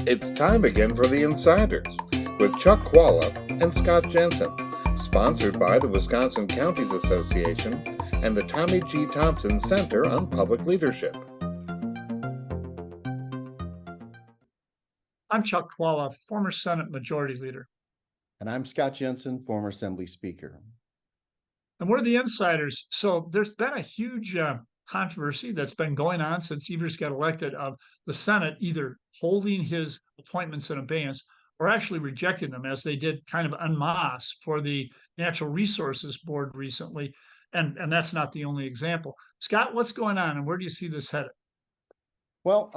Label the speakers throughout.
Speaker 1: It's time again for the Insiders with Chuck Chvala and Scott Jensen, sponsored by the Wisconsin Counties Association and the Tommy G. Thompson Center on Public Leadership.
Speaker 2: I'm Chuck Chvala, former Senate Majority Leader.
Speaker 3: And I'm Scott Jensen, former Assembly Speaker.
Speaker 2: And we're the Insiders. So there's been a huge controversy that's been going on since Evers got elected of the Senate either holding his appointments in abeyance or actually rejecting them, as they did kind of en masse for the Natural Resources Board recently. And that's not the only example. Scott, what's going on and where do you see this headed?
Speaker 3: Well,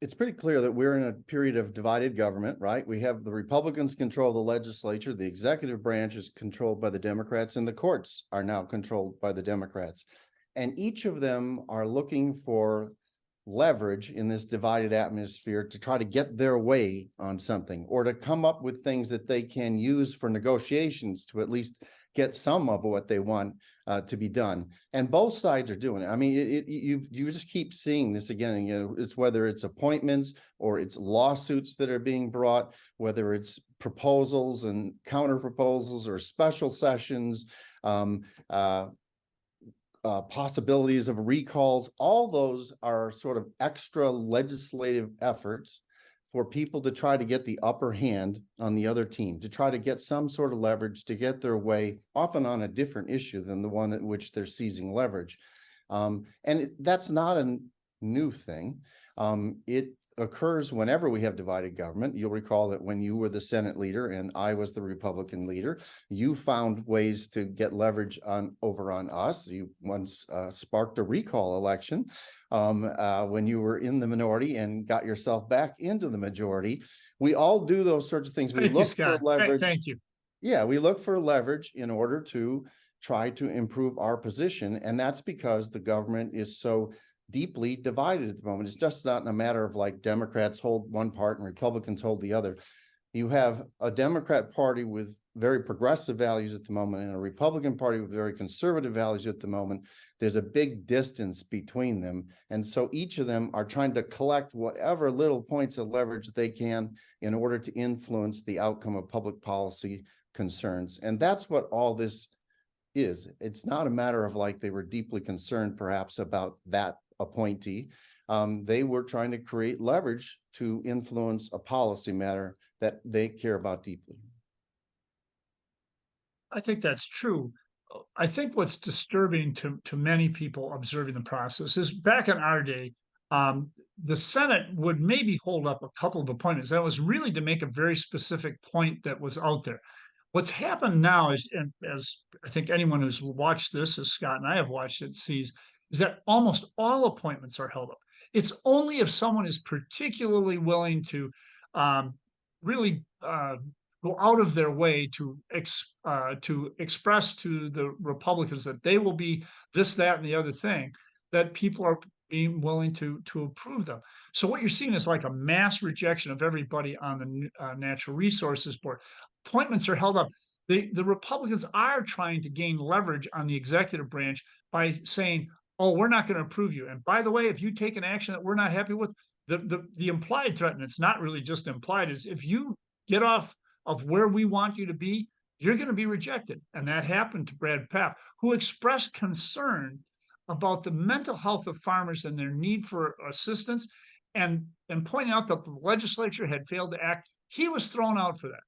Speaker 3: it's pretty clear that we're in a period of divided government, right? We have the Republicans control the legislature, the executive branch is controlled by the Democrats, and the courts are now controlled by the Democrats. And each of them are looking for leverage in this divided atmosphere to try to get their way on something or to come up with things that they can use for negotiations to at least get some of what they want to be done. And both sides are doing it. I mean, you just keep seeing this again and again. It's whether it's appointments or it's lawsuits that are being brought, whether it's proposals and counter proposals or special sessions, possibilities of recalls. All those are sort of extra legislative efforts for people to try to get the upper hand on the other team, to try to get some sort of leverage, to get their way, often on a different issue than the one at which they're seizing leverage. That's not a new thing. It occurs whenever we have divided government. You'll recall that when you were the Senate leader and I was the Republican leader, you found ways to get leverage over on us. You once sparked a recall election when you were in the minority and got yourself back into the majority. We all do those sorts of things. We look for leverage.
Speaker 2: Thank you.
Speaker 3: Yeah, we look for leverage in order to try to improve our position. And that's because the government is so deeply divided at the moment. It's just not a matter of like Democrats hold one part and Republicans hold the other. You have a Democrat Party with very progressive values at the moment and a Republican Party with very conservative values at the moment. There's a big distance between them. And so each of them are trying to collect whatever little points of leverage they can in order to influence the outcome of public policy concerns. And that's what all this is. It's not a matter of like they were deeply concerned perhaps about that appointee. They were trying to create leverage to influence a policy matter that they care about deeply.
Speaker 2: I think that's true. I think what's disturbing to many people observing the process is back in our day, the Senate would maybe hold up a couple of appointments. That was really to make a very specific point that was out there. What's happened now is, and as I think anyone who's watched this, as Scott and I have watched it, sees, is that almost all appointments are held up. It's only if someone is particularly willing to really go out of their way to express to the Republicans that they will be this, that, and the other thing, that people are being willing to approve them. So what you're seeing is like a mass rejection of everybody on the Natural Resources Board. Appointments are held up. The Republicans are trying to gain leverage on the executive branch by saying, oh, we're not going to approve you. And by the way, if you take an action that we're not happy with, the implied threat, and it's not really just implied, is if you get off of where we want you to be, you're going to be rejected. And that happened to Brad Pfaff, who expressed concern about the mental health of farmers and their need for assistance, and pointing out that the legislature had failed to act. He was thrown out for that.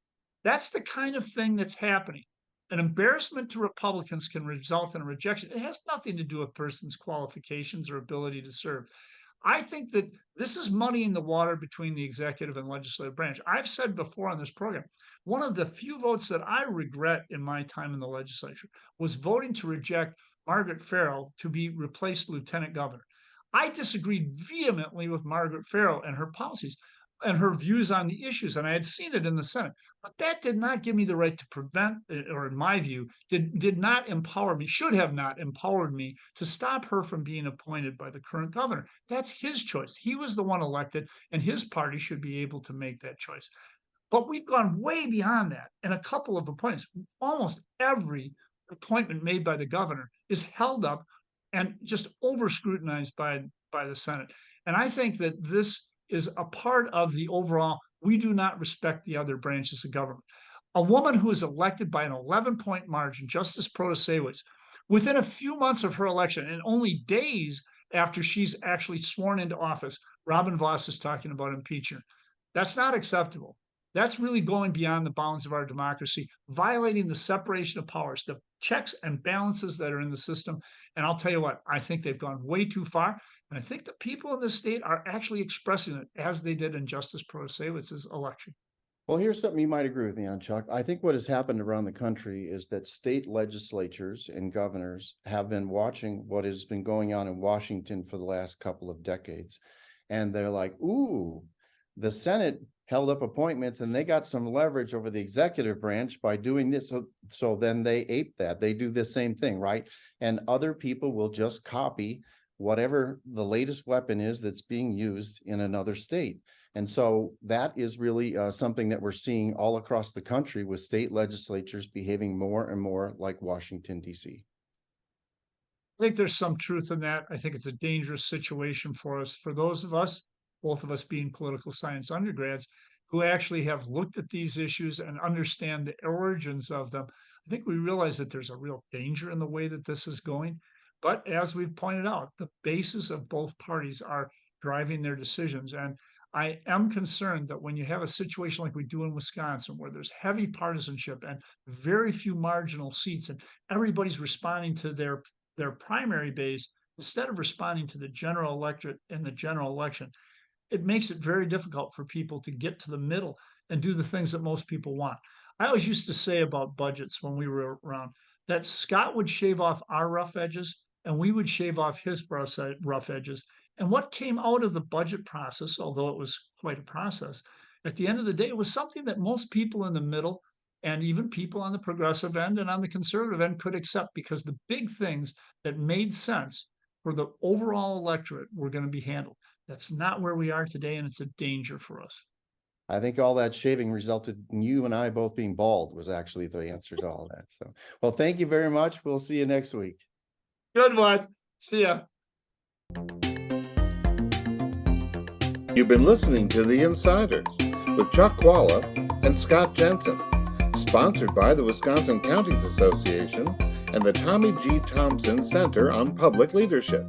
Speaker 2: That's the kind of thing that's happening. An embarrassment to Republicans can result in a rejection. It has nothing to do with a person's qualifications or ability to serve. I think that this is muddying the water between the executive and legislative branch. I've said before on this program, one of the few votes that I regret in my time in the legislature was voting to reject Margaret Farrell to be replaced lieutenant governor. I disagreed vehemently with Margaret Farrell and her policies and her views on the issues, and I had seen it in the Senate. But that did not give me the right to prevent, or in my view, did not empower me, should have not empowered me to stop her from being appointed by the current governor. That's his choice. He was the one elected, and his party should be able to make that choice. But we've gone way beyond that. And a couple of appointments, almost every appointment made by the governor is held up and just over scrutinized by the Senate. And I think that this is a part of the overall we do not respect the other branches of government. A woman who is elected by an 11-point margin, Justice Protasewicz, within a few months of her election and only days after she's actually sworn into office, Robin Vos is talking about impeachment. That's not acceptable. That's really going beyond the bounds of our democracy, violating the separation of powers, the checks and balances that are in the system. And I'll tell you what, I think they've gone way too far. And I think the people in this state are actually expressing it as they did in Justice Protasewicz's election.
Speaker 3: Well, here's something you might agree with me on, Chuck. I think what has happened around the country is that state legislatures and governors have been watching what has been going on in Washington for the last couple of decades. And they're like, ooh, the Senate held up appointments and they got some leverage over the executive branch by doing this. So then they ape that. They do the same thing, right? And other people will just copy whatever the latest weapon is that's being used in another state. And so that is really something that we're seeing all across the country, with state legislatures behaving more and more like Washington, D.C.
Speaker 2: I think there's some truth in that. I think it's a dangerous situation for us, for those of us, both of us being political science undergrads, who actually have looked at these issues and understand the origins of them. I think we realize that there's a real danger in the way that this is going. But as we've pointed out, the basis of both parties are driving their decisions. And I am concerned that when you have a situation like we do in Wisconsin, where there's heavy partisanship and very few marginal seats, and everybody's responding to their primary base instead of responding to the general electorate in the general election, it makes it very difficult for people to get to the middle and do the things that most people want. I always used to say about budgets when we were around that Scott would shave off our rough edges and we would shave off his rough edges. And what came out of the budget process, although it was quite a process, at the end of the day, it was something that most people in the middle and even people on the progressive end and on the conservative end could accept, because the big things that made sense for the overall electorate were going to be handled. That's not where we are today, and it's a danger for us.
Speaker 3: I think all that shaving resulted in you and I both being bald was actually the answer to all that. So, well, thank you very much. We'll see you next week.
Speaker 2: Good one. See ya.
Speaker 1: You've been listening to The Insiders with Chuck Chvala and Scott Jensen, sponsored by the Wisconsin Counties Association and the Tommy G. Thompson Center on Public Leadership.